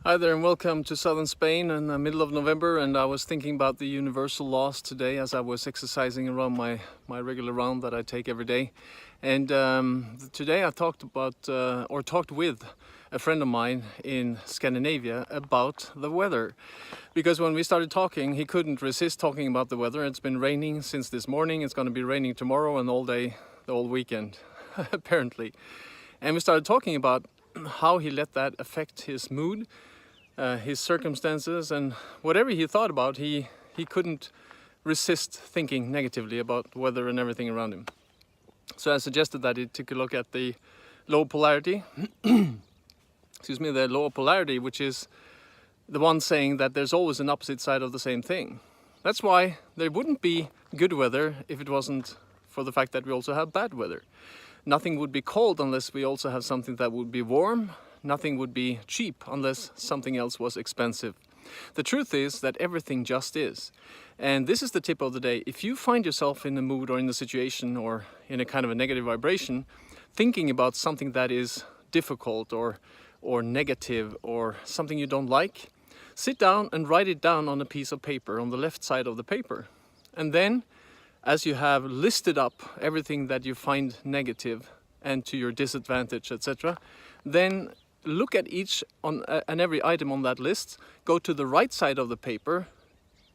Hi there and welcome to southern Spain in the middle of November, and I was thinking about the universal laws today as I was exercising around my regular round that I take every day. And today I talked with a friend of mine in Scandinavia about the weather, because when we started talking he couldn't resist talking about the weather. It's been raining since this morning, it's going to be raining tomorrow and all day, the whole weekend apparently. And we started talking about how he let that affect his mood, his circumstances, and whatever he thought about, he couldn't resist thinking negatively about weather and everything around him. So I suggested that he took a look at the Law of Polarity, the Law of Polarity, which is the one saying that there's always an opposite side of the same thing. That's why there wouldn't be good weather if it wasn't for the fact that we also have bad weather. Nothing would be cold unless we also have something that would be warm. Nothing would be cheap unless something else was expensive. The truth is that everything just is. And this is the tip of the day. If you find yourself in a mood or in a situation or in a kind of a negative vibration, thinking about something that is difficult or negative or something you don't like, sit down and write it down on a piece of paper on the left side of the paper. And then, as you have listed up everything that you find negative and to your disadvantage, etc., then look at each and every item on that list, go to the right side of the paper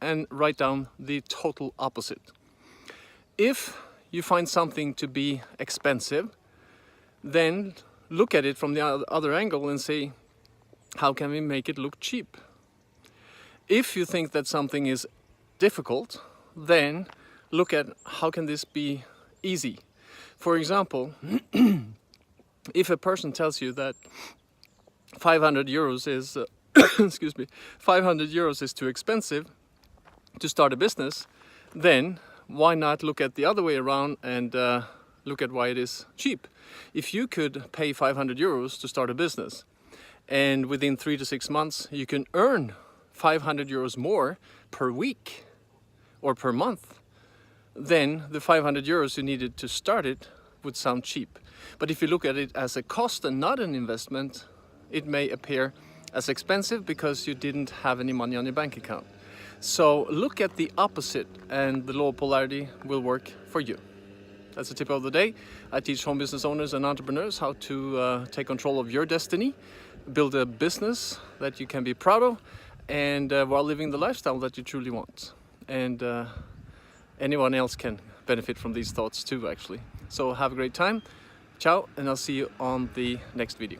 and write down the total opposite. If you find something to be expensive, then look at it from the other angle and say, how can we make it look cheap? If you think that something is difficult, then look at how can this be easy. For example, if a person tells you that 500 euros is 500 euros is too expensive to start a business, then why not look at the other way around and look at why it is cheap? If you could pay 500 euros to start a business, and within 3 to 6 months you can earn 500 euros more per week or per month, then the 500 euros you needed to start it would sound cheap. But if you look at it as a cost and not an investment, it may appear as expensive because you didn't have any money on your bank account. So look at the opposite and the Law of Polarity will work for you. That's the tip of the day. I teach home business owners and entrepreneurs how to take control of your destiny, build a business that you can be proud of, and while living the lifestyle that you truly want. And anyone else can benefit from these thoughts too, actually. So have a great time. Ciao, and I'll see you on the next video.